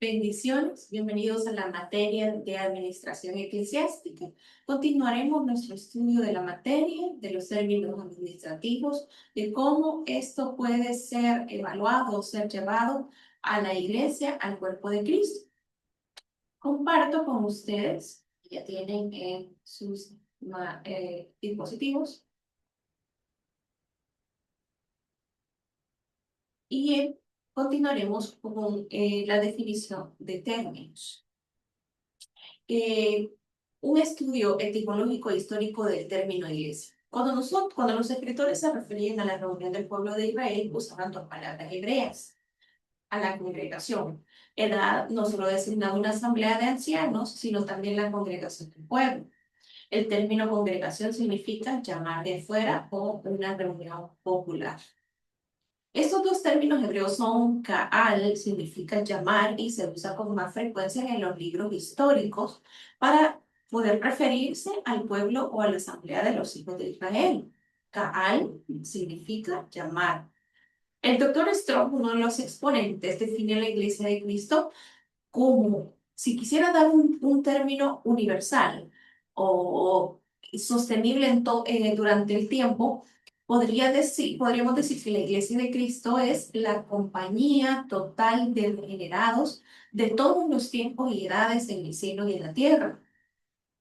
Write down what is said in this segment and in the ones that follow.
Bendiciones, bienvenidos a la materia de administración eclesiástica. Continuaremos nuestro estudio de la materia, de los términos administrativos, de cómo esto puede ser evaluado o ser llevado a la iglesia, al cuerpo de Cristo. Comparto con ustedes, ya tienen en sus dispositivos, y continuaremos con la definición de términos. eh, un estudio etimológico e histórico del término iglesia. Cuando los escritores se referían a la reunión del pueblo de Israel, usaban dos palabras hebreas, a la congregación. Era no solo designado una asamblea de ancianos, sino también la congregación del pueblo. El término congregación significa llamar de fuera o una reunión popular. Estos dos términos hebreos son Kaal, significa llamar, y se usa con más frecuencia en los libros históricos para poder referirse al pueblo o a la asamblea de los hijos de Israel. Kaal significa llamar. El doctor Strong, uno de los exponentes, define la Iglesia de Cristo como, si quisiera dar un término universal o sostenible durante el tiempo, podríamos decir que la Iglesia de Cristo es la compañía total de regenerados de todos los tiempos y edades en el cielo y en la tierra.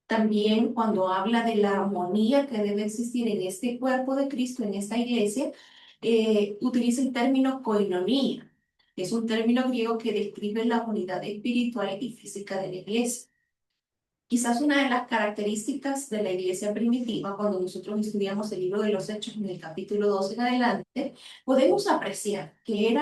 También cuando habla de la armonía que debe existir en este cuerpo de Cristo, en esta iglesia, utiliza el término koinonía. Es un término griego que describe la unidad espiritual y física de la iglesia. Quizás una de las características de la iglesia primitiva, cuando nosotros estudiamos el libro de los Hechos en el capítulo 2 en adelante, podemos apreciar que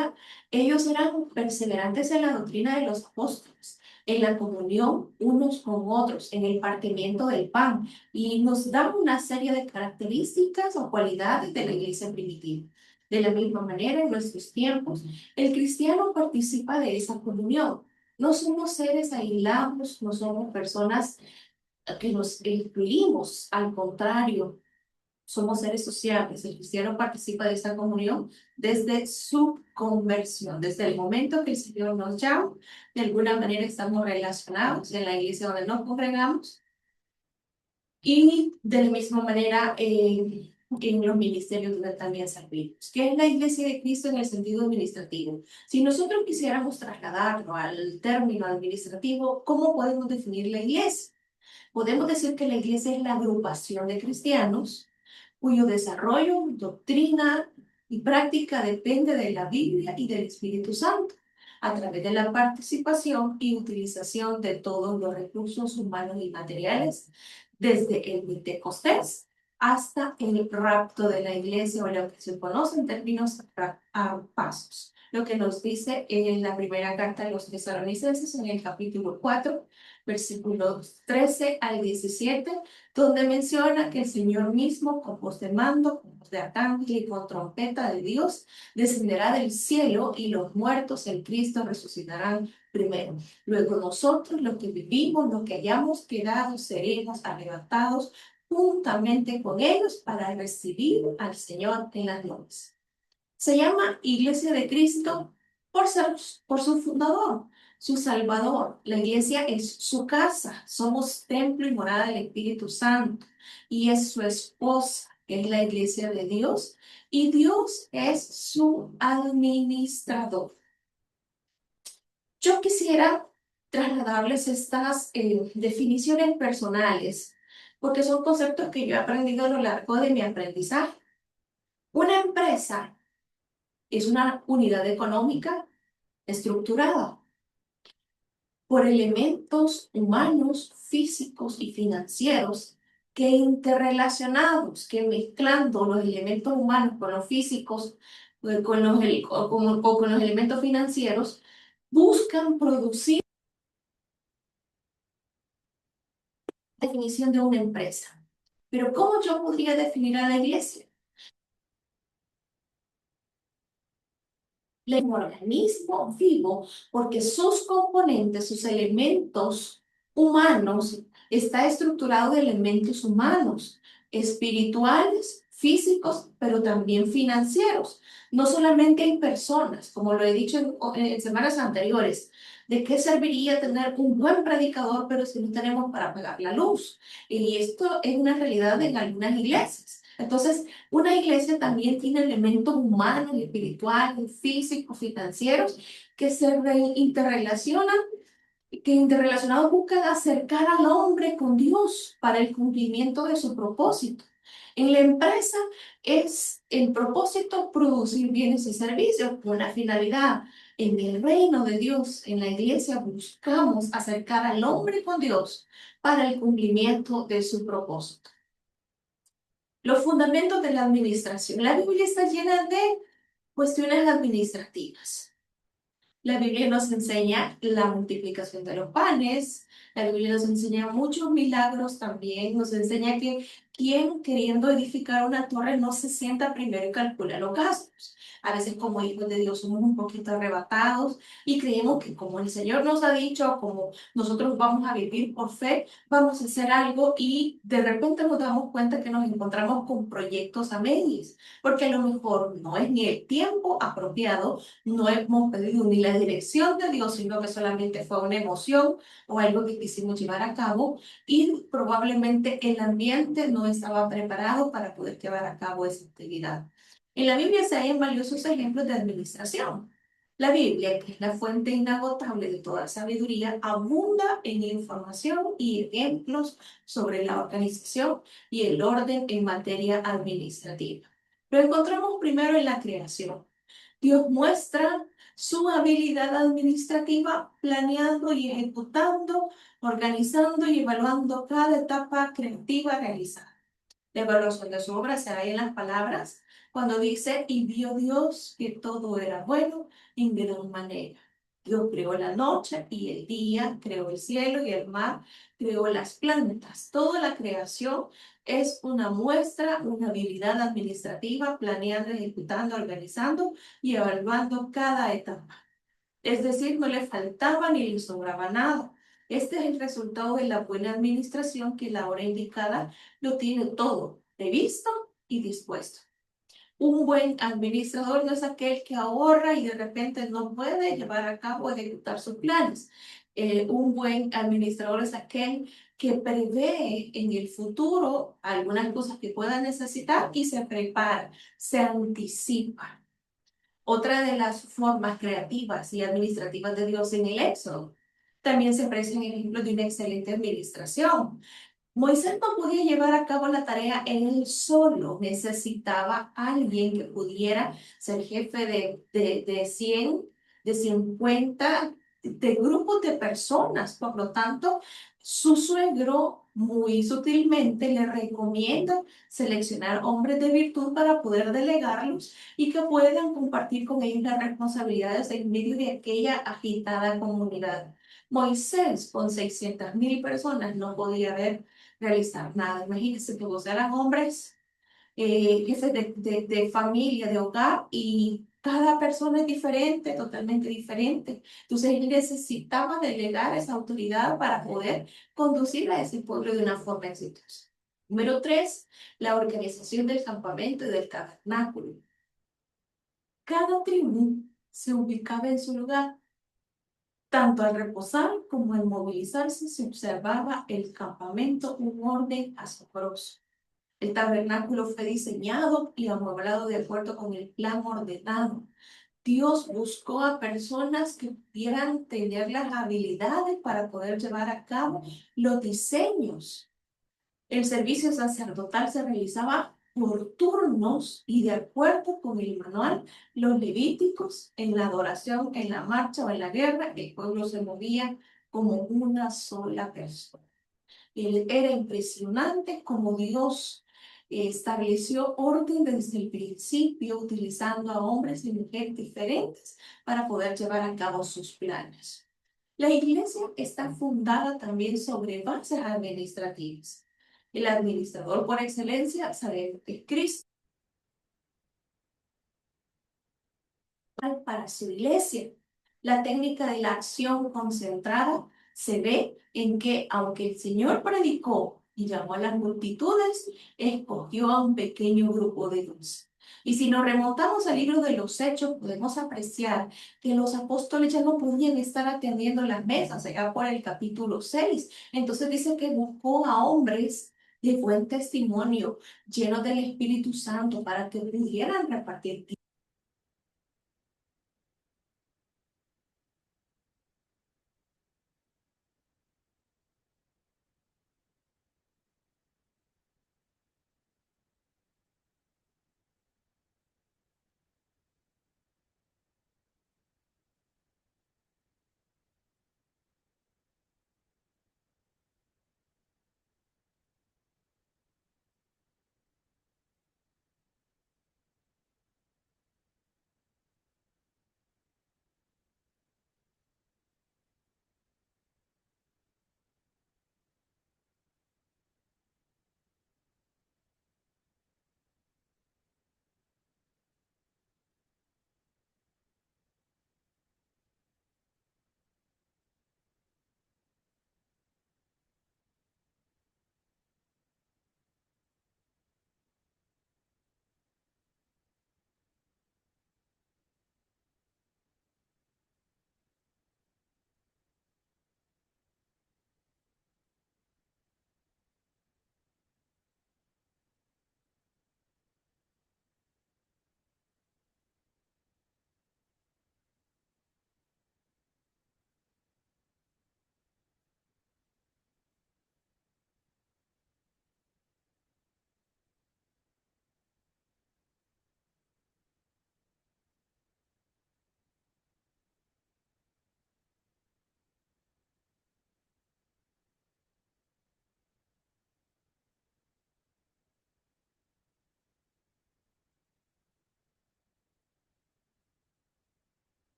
ellos eran perseverantes en la doctrina de los apóstoles, en la comunión unos con otros, en el partimiento del pan, y nos dan una serie de características o cualidades de la iglesia primitiva. De la misma manera, en nuestros tiempos, el cristiano participa de esa comunión. No somos seres aislados, no somos personas que nos excluimos, al contrario, somos seres sociables. El cristiano participa de esta comunión desde su conversión, desde el momento que el Señor nos llama, de alguna manera estamos relacionados en la iglesia donde nos congregamos y de la misma manera en los ministerios donde también servimos. ¿Qué es la iglesia de Cristo en el sentido administrativo? Si nosotros quisiéramos trasladarlo al término administrativo, ¿cómo podemos definir la iglesia? Podemos decir que la iglesia es la agrupación de cristianos cuyo desarrollo, doctrina y práctica depende de la Biblia y del Espíritu Santo, a través de la participación y utilización de todos los recursos humanos y materiales, desde el Pentecostés hasta el rapto de la iglesia, o lo que se conoce en términos pasos. Lo que nos dice en la primera carta de los Tesalonicenses, en el capítulo 4, versículos 13 al 17, donde menciona que el Señor mismo, con voz de mando, con voz de arcángel y con trompeta de Dios, descenderá del cielo, y los muertos en Cristo resucitarán primero. Luego nosotros, los que vivimos, los que hayamos quedado, seremos arrebatados juntamente con ellos para recibir al Señor en las nubes. Se llama Iglesia de Cristo por su fundador, su Salvador. La iglesia es su casa, somos templo y morada del Espíritu Santo, y es su esposa, que es la iglesia de Dios, y Dios es su administrador. Yo quisiera trasladarles estas definiciones personales, porque son conceptos que yo he aprendido a lo largo de mi aprendizaje. Una empresa es una unidad económica estructurada por elementos humanos, físicos y financieros que interrelacionados, que mezclando los elementos humanos con los físicos o con los elementos financieros, buscan producir la definición de una empresa. Pero ¿cómo yo podría definir a la iglesia? Es un organismo vivo porque sus componentes, sus elementos humanos, está estructurado de elementos humanos, espirituales, físicos, pero también financieros. No solamente en personas, como lo he dicho en semanas anteriores. ¿De qué serviría tener un buen predicador, pero si no tenemos para pagar la luz? Y esto es una realidad en algunas iglesias. Entonces, una iglesia también tiene elementos humanos, espirituales, físicos, financieros, que se interrelacionan, que interrelacionados buscan acercar al hombre con Dios para el cumplimiento de su propósito. En la empresa es el propósito producir bienes y servicios con una finalidad. En el reino de Dios, en la iglesia, buscamos acercar al hombre con Dios para el cumplimiento de su propósito. Los fundamentos de la administración. La Biblia está llena de cuestiones administrativas. La Biblia nos enseña la multiplicación de los panes, la Biblia nos enseña muchos milagros también, nos enseña que quien queriendo edificar una torre no se sienta primero y calcula los gastos. A veces como hijos de Dios somos un poquito arrebatados y creemos que como el Señor nos ha dicho, como nosotros vamos a vivir por fe, vamos a hacer algo y de repente nos damos cuenta que nos encontramos con proyectos a medias, porque a lo mejor no es ni el tiempo apropiado, no hemos pedido ni la dirección de Dios, sino que solamente fue una emoción o algo que quisimos llevar a cabo y probablemente el ambiente no estaba preparado para poder llevar a cabo esa actividad. En la Biblia se hallan valiosos ejemplos de administración. La Biblia, que es la fuente inagotable de toda sabiduría, abunda en información y ejemplos sobre la organización y el orden en materia administrativa. Lo encontramos primero en la creación. Dios muestra su habilidad administrativa planeando y ejecutando, organizando y evaluando cada etapa creativa realizada. La evaluación de su obra se da en las palabras cuando dice, y vio Dios que todo era bueno en gran manera. Dios creó la noche y el día, creó el cielo y el mar, creó las plantas. Toda la creación es una muestra, una habilidad administrativa, planeando, ejecutando, organizando y evaluando cada etapa. Es decir, no le faltaba ni le sobraba nada. Este es el resultado de la buena administración, que la hora indicada lo tiene todo previsto y dispuesto. Un buen administrador no es aquel que ahorra y de repente no puede llevar a cabo, ejecutar sus planes. Un buen administrador es aquel que prevé en el futuro algunas cosas que pueda necesitar y se prepara, se anticipa. Otra de las formas creativas y administrativas de Dios en el Éxodo también se aprecia en ejemplo de una excelente administración. Moisés no podía llevar a cabo la tarea él solo, necesitaba alguien que pudiera ser jefe de 100, de 50, de grupos de personas. Por lo tanto, su suegro muy sutilmente le recomienda seleccionar hombres de virtud para poder delegarlos y que puedan compartir con ellos las responsabilidades en medio de aquella agitada comunidad. Moisés, con 600,000 personas, no podía realizar nada. Imagínense que vos eran hombres, jefes de familia, de hogar, y cada persona es diferente, totalmente diferente. Entonces él necesitaba delegar esa autoridad para poder conducir a ese pueblo de una forma exitosa. Número 3, la organización del campamento y del tabernáculo. Cada tribu se ubicaba en su lugar. Tanto al reposar como al movilizarse se observaba el campamento un orden asombroso. El tabernáculo fue diseñado y amueblado de acuerdo con el plan ordenado. Dios buscó a personas que pudieran tener las habilidades para poder llevar a cabo los diseños. El servicio sacerdotal se realizaba por turnos y de acuerdo con el manual, los levíticos en la adoración, en la marcha o en la guerra, el pueblo se movía como una sola persona. Era impresionante como Dios estableció orden desde el principio, utilizando a hombres y mujeres diferentes para poder llevar a cabo sus planes. La iglesia está fundada también sobre bases administrativas. El administrador por excelencia sabemos que es Cristo para su iglesia. La técnica de la acción concentrada se ve en que, aunque el Señor predicó y llamó a las multitudes, escogió a un pequeño grupo de 12. Y si nos remontamos al libro de los Hechos, podemos apreciar que los apóstoles ya no podían estar atendiendo las mesas, allá por el capítulo 6. Entonces dice que buscó a hombres de buen testimonio, llenos del Espíritu Santo, para que pudieran repartir